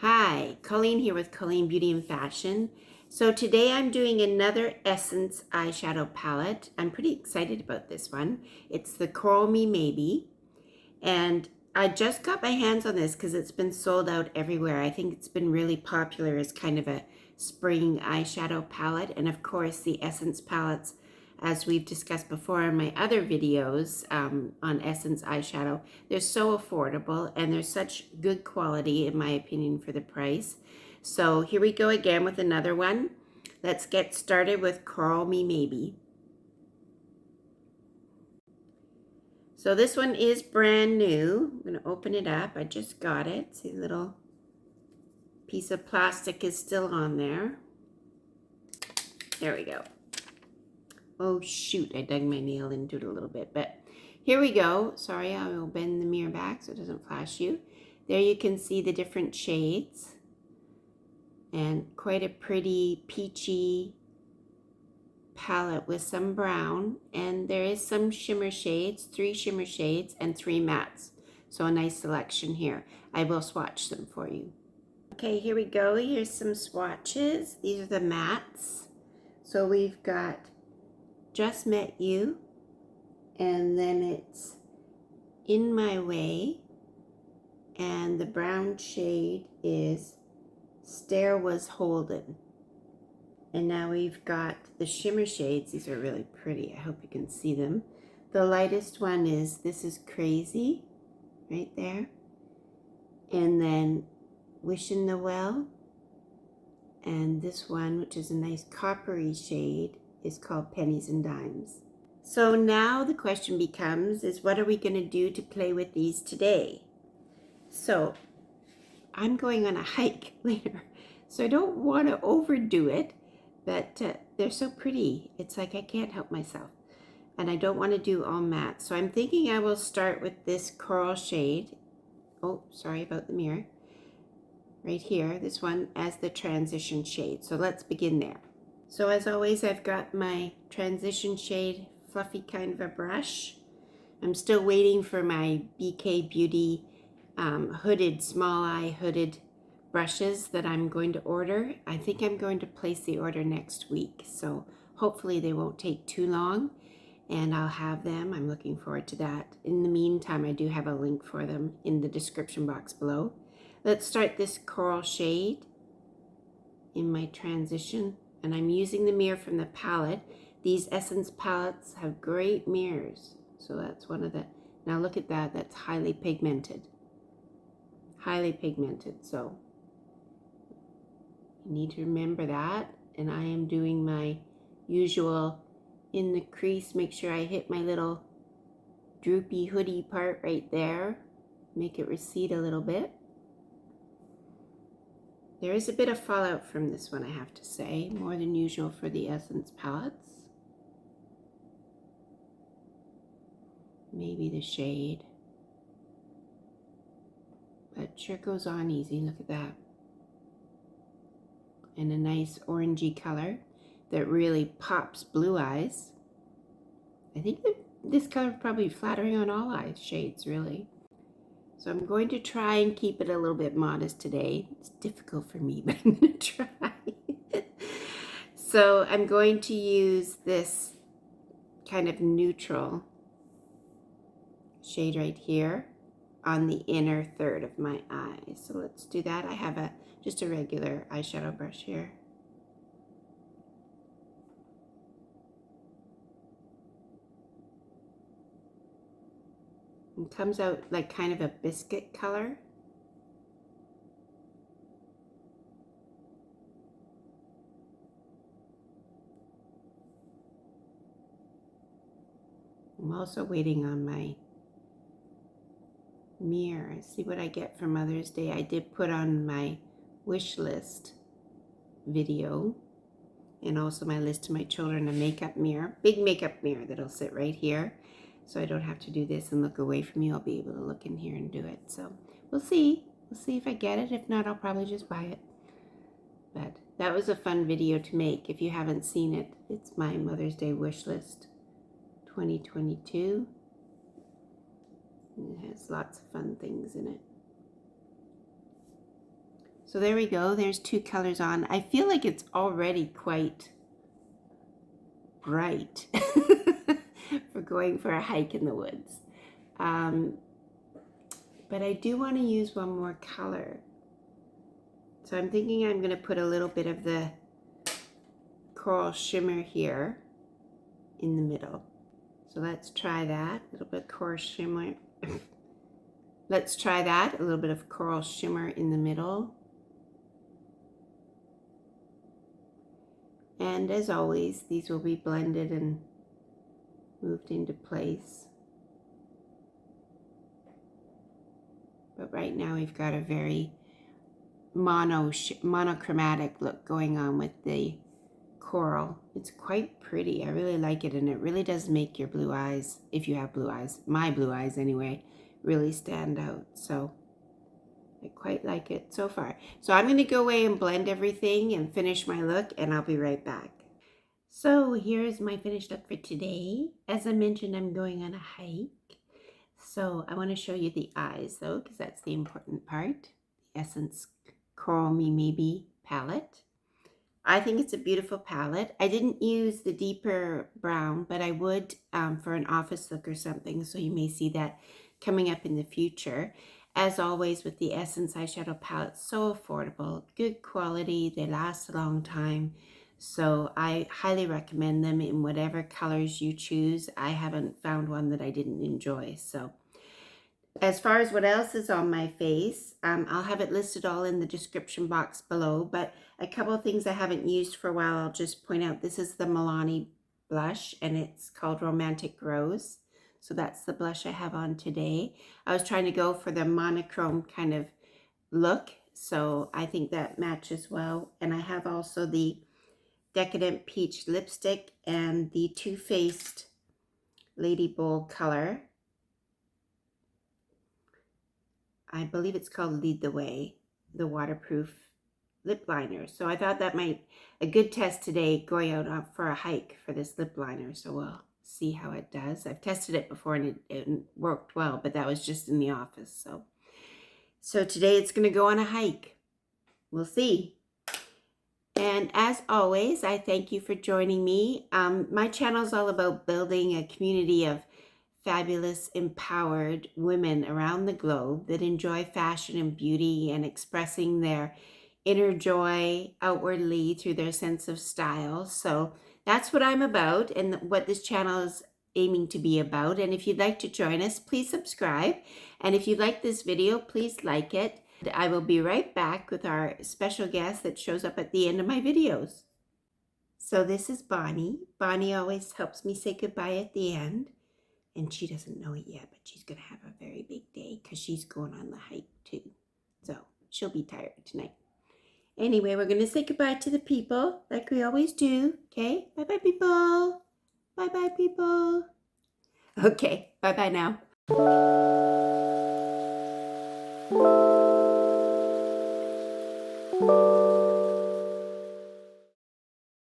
Hi, Colleen here with Colleen Beauty and Fashion. So today I'm doing another Essence eyeshadow palette. I'm pretty excited about this one. It's the Coral Me Maybe. And I just got my hands on this because it's been sold out everywhere. I think it's been really popular as kind of a spring eyeshadow palette. And of course the Essence palettes, as we've discussed before in my other videos on Essence eyeshadow, they're so affordable and they're such good quality in my opinion for the price. So here we go again with another one. Let's get started with Coral Me Maybe. So this one is brand new. I'm going to open it up. I just got it. See, the little piece of plastic is still on there. There we go. Oh shoot, I dug my nail into it a little bit, but here we go. Sorry, I will bend the mirror back so it doesn't flash you. There you can see the different shades and quite a pretty peachy palette with some brown, and there is some shimmer shades, 3 shimmer shades and 3 mattes. So a nice selection here. I will swatch them for you. Okay, here we go. Here's some swatches. These are the mattes. So we've got Just Met You, and then it's In My Way, and the brown shade is Stair Was Holden. And now we've got the shimmer shades. These are really pretty. I hope you can see them. The lightest one is This Is Crazy, right there. And then Wishing the Well. And this one, which is a nice coppery shade, is called Pennies and Dimes. So now the question becomes, is what are we going to do to play with these today? So I'm going on a hike later, so I don't want to overdo it, but they're so pretty. It's like I can't help myself. And I don't want to do all matte. So I'm thinking I will start with this coral shade. Oh, sorry about the mirror. Right here, this one as the transition shade. So let's begin there. So as always, I've got my transition shade, fluffy kind of a brush. I'm still waiting for my BK Beauty hooded, small eye hooded brushes that I'm going to order. I think I'm going to place the order next week. So hopefully they won't take too long and I'll have them. I'm looking forward to that. In the meantime, I do have a link for them in the description box below. Let's start this coral shade in my transition. And I'm using the mirror from the palette. These Essence palettes have great mirrors. So that's one of the, now look at that, that's highly pigmented. Highly pigmented, so you need to remember that. And I am doing my usual in the crease, make sure I hit my little droopy hoodie part right there. Make it recede a little bit. There is a bit of fallout from this one, I have to say, more than usual for the Essence palettes. Maybe the shade, but sure goes on easy. Look at that. And a nice orangey color that really pops blue eyes. I think that this color is probably flattering on all eye shades, really. So I'm going to try and keep it a little bit modest today. It's difficult for me, but I'm going to try. So I'm going to use this kind of neutral shade right here on the inner third of my eye. So let's do that. I have just a regular eyeshadow brush here. It comes out like kind of a biscuit color. I'm also waiting on my mirror. See what I get for Mother's Day. I did put on my wish list video and also my list to my children a makeup mirror, big makeup mirror that'll sit right here. So I don't have to do this and look away from you. I'll be able to look in here and do it. So we'll see. We'll see if I get it. If not, I'll probably just buy it. But that was a fun video to make. If you haven't seen it, it's my Mother's Day wish list 2022. And it has lots of fun things in it. So there we go. There's 2 colors on. I feel like it's already quite bright for going for a hike in the woods. But I do want to use one more color. So I'm thinking I'm going to put a little bit of the coral shimmer here in the middle. So let's try that. A little bit of coral shimmer. Let's try that. A little bit of coral shimmer in the middle. And as always, these will be blended and moved into place. But right now we've got a very monochromatic look going on with the coral. It's quite pretty. I really like it, and it really does make your blue eyes, if you have blue eyes, my blue eyes anyway, really stand out. So I quite like it so far. So I'm going to go away and blend everything and finish my look, and I'll be right back. So here's my finished look for today. As I mentioned, I'm going on a hike. So I want to show you the eyes though, because that's the important part. The Essence Coral Me Maybe palette. I think it's a beautiful palette. I didn't use the deeper brown, but I would for an office look or something. So you may see that coming up in the future. As always with the Essence Eyeshadow palette, so affordable, good quality, they last a long time. So I highly recommend them in whatever colors you choose. I haven't found one that I didn't enjoy. So as far as what else is on my face, I'll have it listed all in the description box below, but a couple of things I haven't used for a while, I'll just point out. This is the Milani blush, and it's called Romantic Rose. So that's the blush I have on today. I was trying to go for the monochrome kind of look, so I think that matches well. And I have also the Decadent Peach lipstick and the Too Faced Lady Bold color. I believe it's called Lead the Way, the waterproof lip liner. So I thought that might a good test today, going out for a hike for this lip liner. So we'll see how it does. I've tested it before and it worked well, but that was just in the office. So today it's going to go on a hike. We'll see. And as always, I thank you for joining me. My channel is all about building a community of fabulous, empowered women around the globe that enjoy fashion and beauty and expressing their inner joy outwardly through their sense of style. So that's what I'm about and what this channel is aiming to be about. And if you'd like to join us, please subscribe. And if you like this video, please like it. I will be right back with our special guest that shows up at the end of my videos. So this is Bonnie. Bonnie always helps me say goodbye at the end. And she doesn't know it yet, but she's going to have a very big day because she's going on the hike too. So she'll be tired tonight. Anyway, we're going to say goodbye to the people like we always do. Okay? Bye-bye, people. Bye-bye, people. Okay. Bye-bye now.